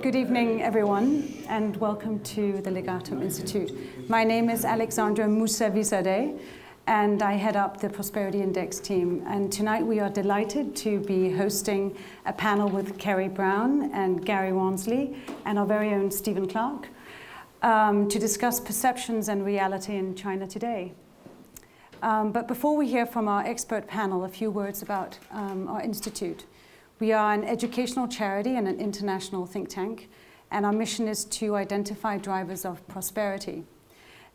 Good evening, everyone, and welcome to the Legatum Institute. My name is Alexandra Mousavisadeh, and I head up the Prosperity Index team. And tonight we are delighted to be hosting a panel with Kerry Brown and Gary Wansley and our very own Stephen Clark to discuss perceptions and reality in China today. But before we hear from our expert panel, a few words about our institute. We are an educational charity and an international think tank, and our mission is to identify drivers of prosperity.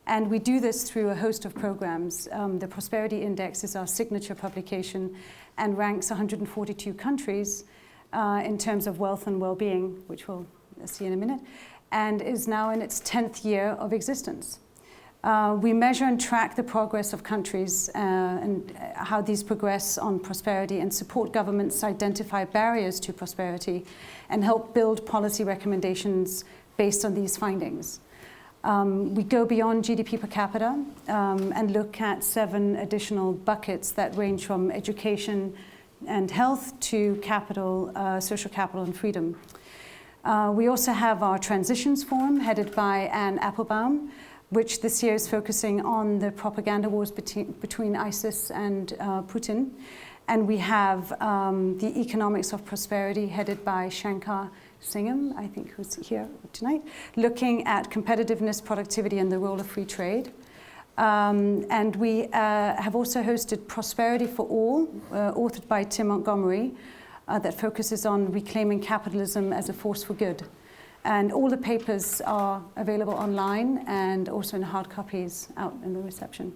And we do this through a host of programs. The Prosperity Index is our signature publication and ranks 142 countries in terms of wealth and well-being, which we'll see in a minute, and is now in its 10th year of existence. We measure and track the progress of countries and how these progress on prosperity and support governments identify barriers to prosperity and help build policy recommendations based on these findings. We go beyond GDP per capita and look at 7 additional buckets that range from education and health to capital, social capital and freedom. We also have our Transitions Forum headed by Anne Applebaum, which this year is focusing on the propaganda wars between ISIS and Putin. And we have the Economics of Prosperity headed by Shankar Singham, I think, who's here tonight, looking at competitiveness, productivity, and the role of free trade. And we have also hosted Prosperity for All, authored by Tim Montgomery, that focuses on reclaiming capitalism as a force for good. And all the papers are available online and also in hard copies out in the reception.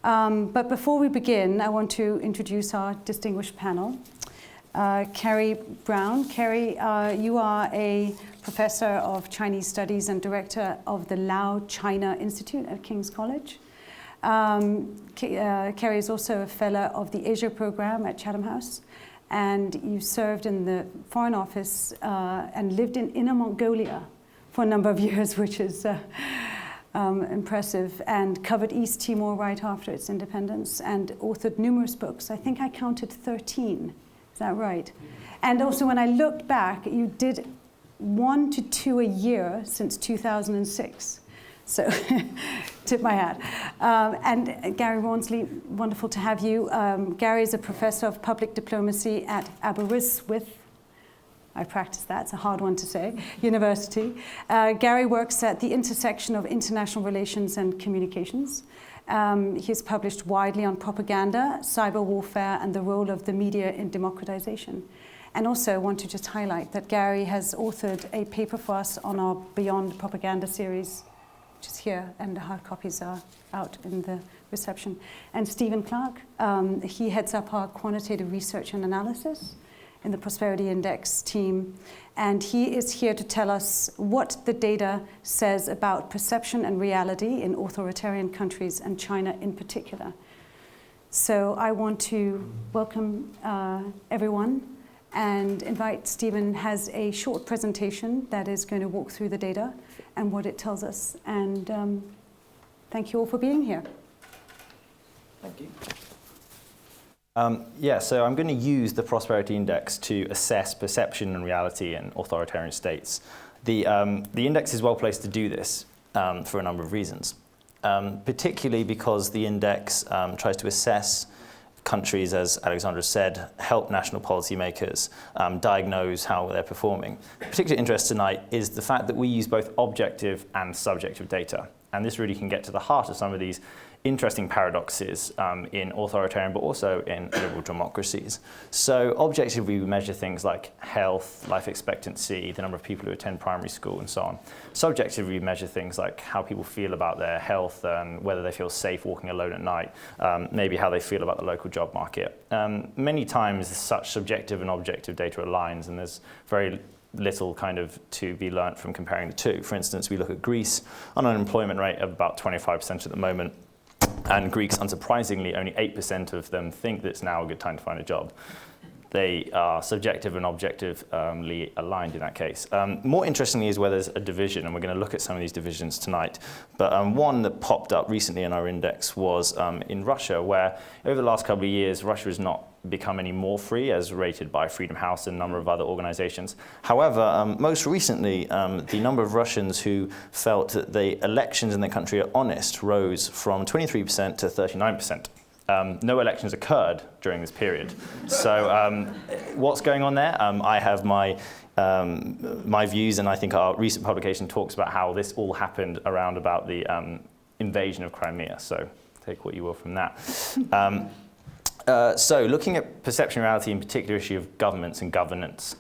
But before we begin, I want to introduce our distinguished panel. Kerry Brown. Kerry, you are a professor of Chinese studies and director of the Lao China Institute at King's College. Kerry is also a fellow of the Asia program at Chatham House. And you served in the Foreign Office and lived in Inner Mongolia for a number of years, which is impressive, and covered East Timor right after its independence and authored numerous books. I think I counted 13. Is that right? And also, when I looked back, you did 1 to 2 a year since 2006. So, tip my hat. And Gary Wansley, wonderful to have you. Gary is a professor of public diplomacy at Aberystwyth. I practiced that, it's a hard one to say, University. Gary works at the intersection of international relations and communications. He's published widely on propaganda, cyber warfare, and the role of the media in democratization. And also, I want to just highlight that Gary has authored a paper for us on our Beyond Propaganda series, which is here, and the hard copies are out in the reception. And Stephen Clark, he heads up our quantitative research and analysis in the Prosperity Index team. And he is here to tell us what the data says about perception and reality in authoritarian countries and China in particular. So I want to welcome everyone and invite Stephen has a short presentation that is going to walk through the data and what it tells us. And thank you all for being here. Thank you. So I'm going to use the Prosperity Index to assess perception and reality in authoritarian states. The index is well placed to do this for a number of reasons, particularly because the index tries to assess countries, as Alexandra said, help national policymakers diagnose how they're performing. Of particular interest tonight is the fact that we use both objective and subjective data. And this really can get to the heart of some of these interesting paradoxes in authoritarian, but also in liberal democracies. So objectively, we measure things like health, life expectancy, the number of people who attend primary school, and so on. Subjectively, we measure things like how people feel about their health and whether they feel safe walking alone at night, maybe how they feel about the local job market. Many times, such subjective and objective data aligns, and there's very little kind of to be learnt from comparing the two. For instance, we look at Greece, an unemployment rate of about 25% at the moment. And Greeks, unsurprisingly, only 8% of them think that it's now a good time to find a job. They are subjective and objectively aligned in that case. More interestingly is where there's a division, and we're going to look at some of these divisions tonight. But one that popped up recently in our index was in Russia, where over the last couple of years, Russia has not become any more free, as rated by Freedom House and a number of other organizations. However, most recently, the number of Russians who felt that the elections in their country are honest rose from 23% to 39%. No elections occurred during this period. So what's going on there? I have my views, and I think our recent publication talks about how this all happened around about the invasion of Crimea. So take what you will from that. So looking at perception and reality, in particular issue of governments and governance,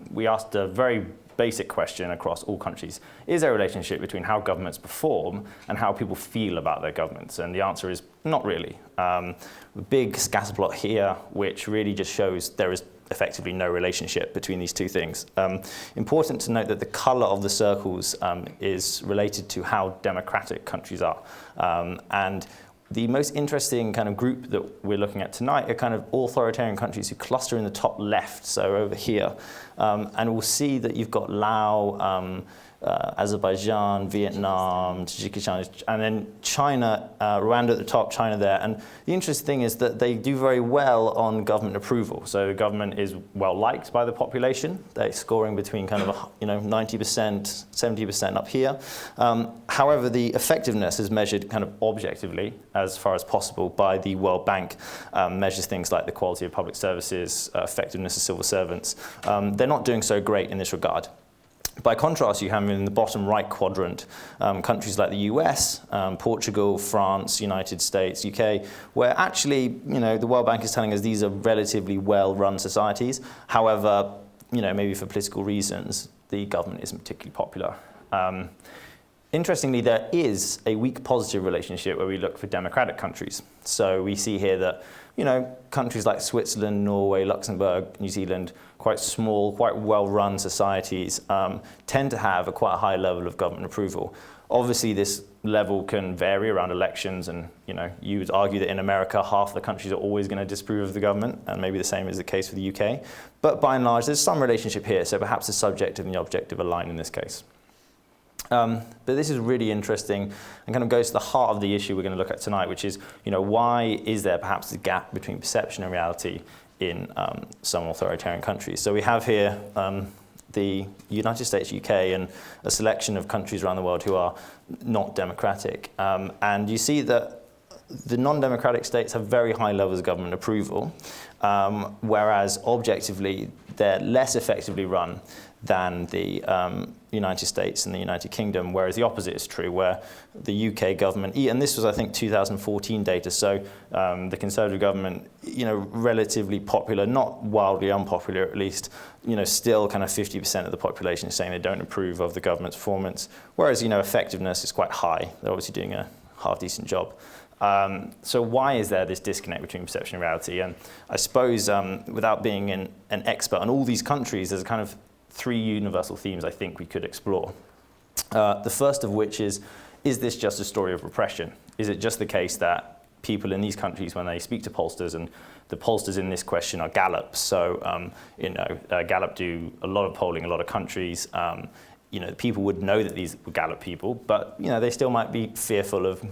we asked a very basic question across all countries. Is there a relationship between how governments perform and how people feel about their governments? And the answer is not really. Big scatterplot here, which really just shows there is effectively no relationship between these two things. Important to note that the color of the circles is related to how democratic countries are. And the most interesting kind of group that we're looking at tonight are kind of authoritarian countries who cluster in the top left, so over here. And we'll see that you've got Laos, Azerbaijan, Vietnam, Tajikistan, and then China, Rwanda at the top, China there. And the interesting thing is that they do very well on government approval. So the government is well liked by the population. They're scoring between kind of 90%, 70% up here. However, the effectiveness is measured kind of objectively as far as possible by the World Bank, measures things like the quality of public services, effectiveness of civil servants. They're not doing so great in this regard. By contrast, you have in the bottom right quadrant countries like the US, Portugal, France, United States, UK, where actually, the World Bank is telling us these are relatively well-run societies. However, maybe for political reasons, the government isn't particularly popular. Interestingly, there is a weak positive relationship where we look for democratic countries. So we see here that, countries like Switzerland, Norway, Luxembourg, New Zealand, quite small, quite well-run societies, tend to have a quite high level of government approval. Obviously, this level can vary around elections, and you would argue that in America, half the countries are always going to disapprove of the government, and maybe the same is the case for the UK. But by and large, there's some relationship here, so perhaps the subjective and the objective align in this case. But this is really interesting and kind of goes to the heart of the issue we're going to look at tonight, which is, why is there perhaps a gap between perception and reality in some authoritarian countries? So we have here the United States, UK, and a selection of countries around the world who are not democratic. And you see that the non-democratic states have very high levels of government approval, whereas objectively they're less effectively run than the United States and the United Kingdom, whereas the opposite is true, where the UK government, and this was, I think, 2014 data, so the Conservative government, relatively popular, not wildly unpopular at least, still kind of 50% of the population is saying they don't approve of the government's performance, whereas, effectiveness is quite high. They're obviously doing a half-decent job. So why is there this disconnect between perception and reality? And I suppose, without being an expert on all these countries, there's kind of three universal themes I think we could explore. The first of which is this just a story of repression? Is it just the case that people in these countries, when they speak to pollsters, and the pollsters in this question are Gallup, so Gallup do a lot of polling in a lot of countries. People would know that these were Gallup people, but they still might be fearful of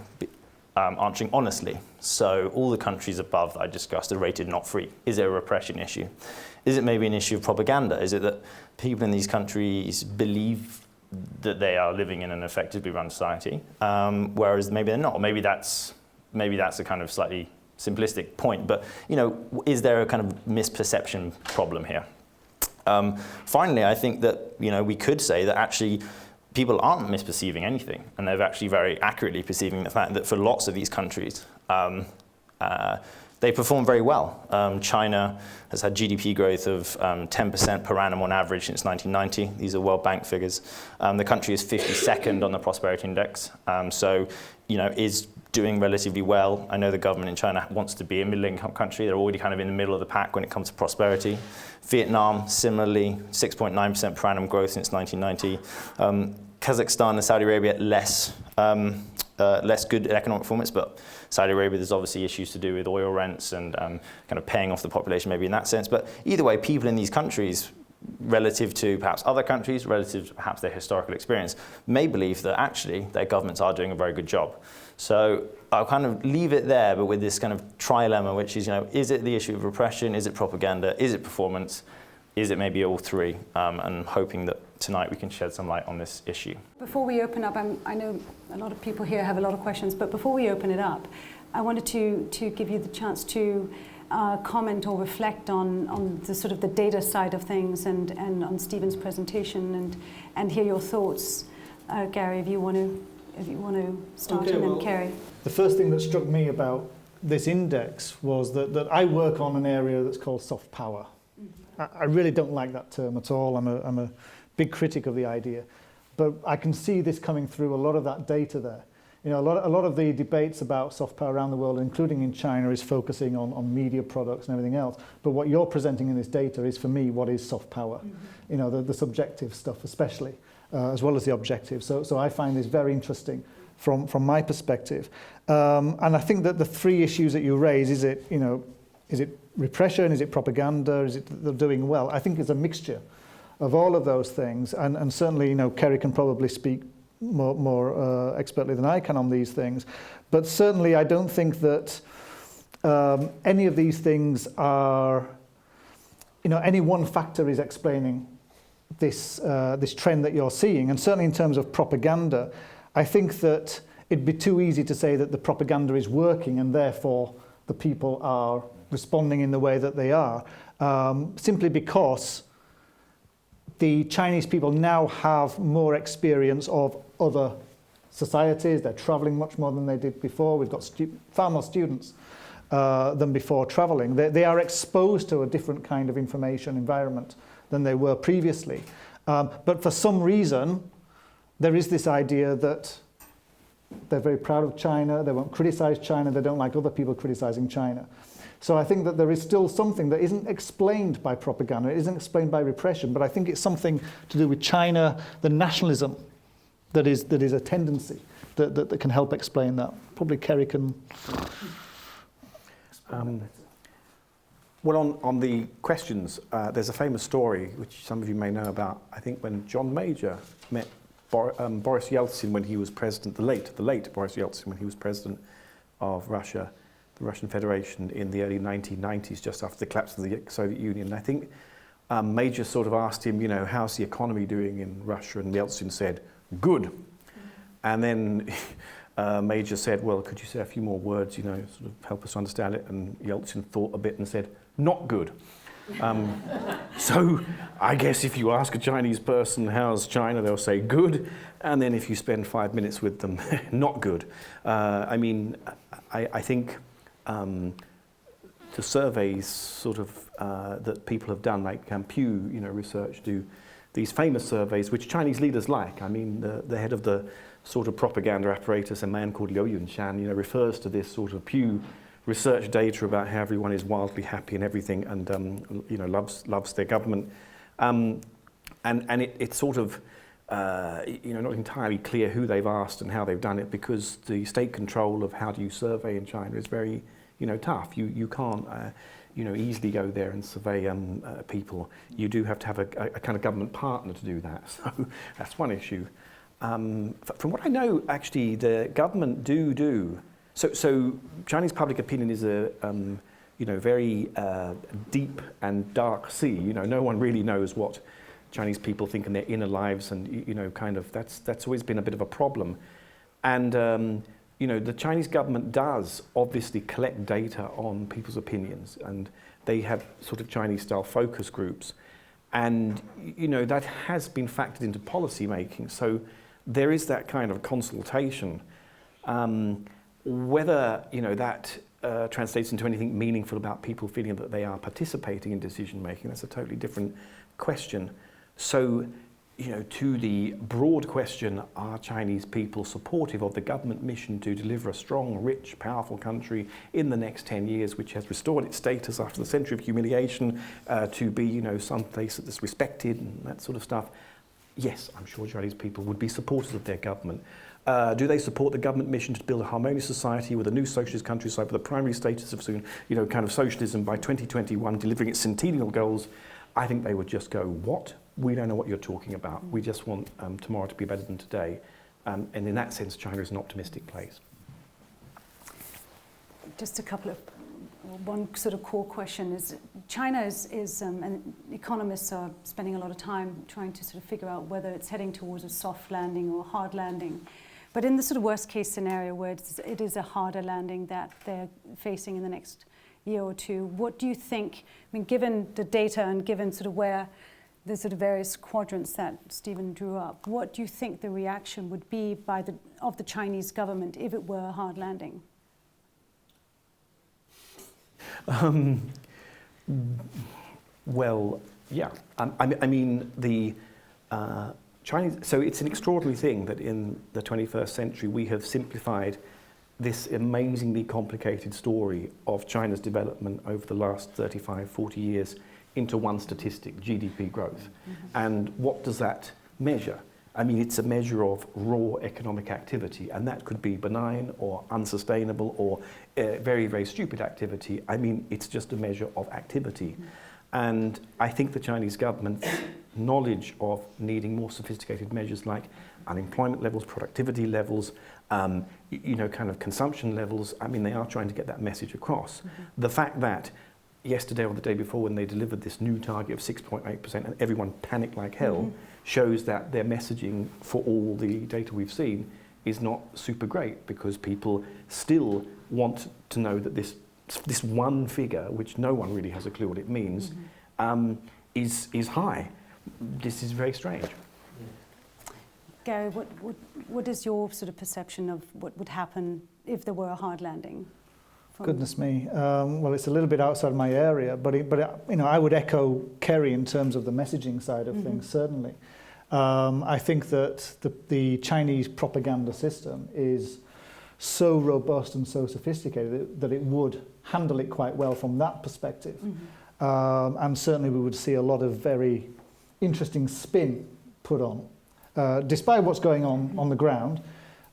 answering honestly. So all the countries above that I discussed are rated not free. Is it a repression issue? Is it maybe an issue of propaganda? Is it that people in these countries believe that they are living in an effectively run society, whereas maybe they're not? Maybe that's a kind of slightly simplistic point, but is there a kind of misperception problem here? Finally, I think that we could say that actually people aren't misperceiving anything, and they're actually very accurately perceiving the fact that for lots of these countries, they perform very well. China has had GDP growth of 10% per annum on average since 1990. These are World Bank figures. The country is 52nd on the Prosperity Index, so is doing relatively well. I know the government in China wants to be a middle-income country. They're already kind of in the middle of the pack when it comes to prosperity. Vietnam, similarly, 6.9% per annum growth since 1990. Kazakhstan and Saudi Arabia, less good economic performance, but Saudi Arabia, there's obviously issues to do with oil rents and kind of paying off the population maybe in that sense. But either way, people in these countries relative to perhaps other countries, relative to perhaps their historical experience, may believe that actually their governments are doing a very good job. So I'll kind of leave it there, but with this kind of trilemma, which is, is it the issue of repression, is it propaganda, is it performance, is it maybe all three? And hoping that tonight we can shed some light on this issue. Before we open up, I know a lot of people here have a lot of questions, but before we open it up, I wanted to give you the chance to comment or reflect on the sort of the data side of things and on Stephen's presentation and hear your thoughts. Gary, if you want to start, okay, and then well, Kerry. The first thing that struck me about this index was that I work on an area that's called soft power. I really don't like that term at all. I'm a big critic of the idea, but I can see this coming through a lot of that data there. A lot of the debates about soft power around the world, including in China, is focusing on media products and everything else. But what you're presenting in this data is, for me, what is soft power. The subjective stuff especially, as well as the objective. So I find this very interesting from my perspective. And I think that the three issues that you raise, is it repression, is it propaganda, is it they're doing well? I think it's a mixture of all of those things. And certainly, Kerry can probably speak more expertly than I can on these things. But certainly I don't think that any of these things are, any one factor is explaining this trend that you're seeing. And certainly in terms of propaganda, I think that it'd be too easy to say that the propaganda is working and therefore the people are responding in the way that they are, simply because the Chinese people now have more experience of other societies. They're traveling much more than they did before. We've got far more students than before traveling. They are exposed to a different kind of information environment than they were previously. But for some reason, there is this idea that they're very proud of China, they won't criticize China, they don't like other people criticizing China. So I think that there is still something that isn't explained by propaganda, it isn't explained by repression, but I think it's something to do with China, the nationalism that is a tendency that can help explain that. Probably Kerry can. Well, on the questions, there's a famous story which some of you may know about. I think when John Major met Boris Yeltsin when he was president, the late Boris Yeltsin when he was president of Russia, the Russian Federation, in the early 1990s, just after the collapse of the Soviet Union. And I think Major sort of asked him, how's the economy doing in Russia? And Yeltsin said, good. And then Major said, well, could you say a few more words, sort of help us understand it? And Yeltsin thought a bit and said, not good. So I guess if you ask a Chinese person, how's China, they'll say good. And then if you spend 5 minutes with them, not good. I think the surveys sort of that people have done, like Pew Research do these famous surveys, which Chinese leaders like. I mean, the head of the sort of propaganda apparatus, a man called Liu Yunshan, refers to this sort of Pew Research data about how everyone is wildly happy and everything, and loves their government, and it's sort of not entirely clear who they've asked and how they've done it, because the state control of how do you survey in China is very tough. You can't easily go there and survey people. You do have to have a kind of government partner to do that. So that's one issue. From what I know, actually, the government do. So Chinese public opinion is a very deep and dark sea. No one really knows what Chinese people think in their inner lives, and that's always been a bit of a problem. And the Chinese government does obviously collect data on people's opinions, and they have sort of Chinese-style focus groups, and that has been factored into policy making. So there is that kind of consultation. Whether that translates into anything meaningful about people feeling that they are participating in decision making, that's a totally different question. So, to the broad question, are Chinese people supportive of the government mission to deliver a strong, rich, powerful country in the next 10 years, which has restored its status after the century of humiliation, to be, some place that's respected and that sort of stuff? Yes, I'm sure Chinese people would be supporters of their government. Do they support the government mission to build a harmonious society with a new socialist countryside with a primary status of soon, kind of socialism by 2021, delivering its centennial goals? I think they would just go, what? We don't know what you're talking about. We just want tomorrow to be better than today. And in that sense, China is an optimistic place. Just a couple of, one sort of core question is, China and economists are spending a lot of time trying to sort of figure out whether it's heading towards a soft landing or a hard landing. But in the sort of worst case scenario where it is a harder landing that they're facing in the next year or two, what do you think, I mean, given the data and given sort of where the sort of various quadrants that Stephen drew up, what do you think the reaction would be of the Chinese government if it were a hard landing? Well, yeah. I mean, the Chinese. So it's an extraordinary thing that in the 21st century we have simplified this amazingly complicated story of China's development over the last 35, 40 years into one statistic: GDP growth. And what does that measure? I mean, it's a measure of raw economic activity, and that could be benign or unsustainable or very, very stupid activity. I mean, it's just a measure of activity. And I think the Chinese government's knowledge of needing more sophisticated measures like unemployment levels, productivity levels, you know, kind of consumption levels, I mean, they are trying to get that message across. The fact that yesterday or the day before when they delivered this new target of 6.8% and everyone panicked like hell, shows that their messaging, for all the data we've seen, is not super great, because people still want to know that this one figure, which no one really has a clue what it means, is high. This is very strange. Gary, what is your sort of perception of what would happen if there were a hard landing? Goodness me. Well, it's a little bit outside my area, but you know, I would echo Kerry in terms of the messaging side of things, certainly. I think that the Chinese propaganda system is so robust and so sophisticated that it would handle it quite well from that perspective. And certainly we would see a lot of very interesting spin put on. Despite what's going on the ground,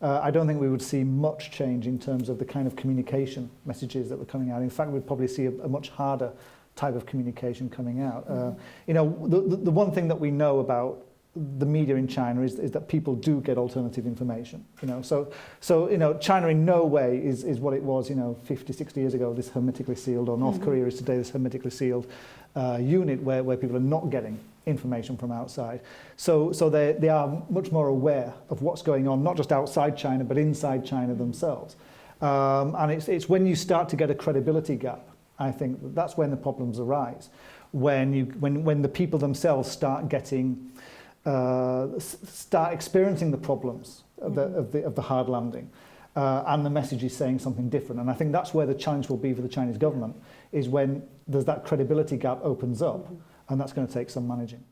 I don't think we would see much change in terms of the kind of communication messages that were coming out. In fact, we'd probably see a much harder type of communication coming out. You know, the one thing that we know about the media in China is that people do get alternative information. You know, so you know, China in no way is what it was, you know, 50, 60 years ago, this hermetically sealed, or North Korea is today this hermetically sealed unit where people are not getting information from outside. So they are much more aware of what's going on, not just outside China, but inside China themselves. And it's when you start to get a credibility gap, I think that's when the problems arise. When the people themselves start getting, start experiencing the problems of the hard landing, and the message is saying something different. And I think that's where the challenge will be for the Chinese government, is when there's that credibility gap opens up, and that's going to take some managing.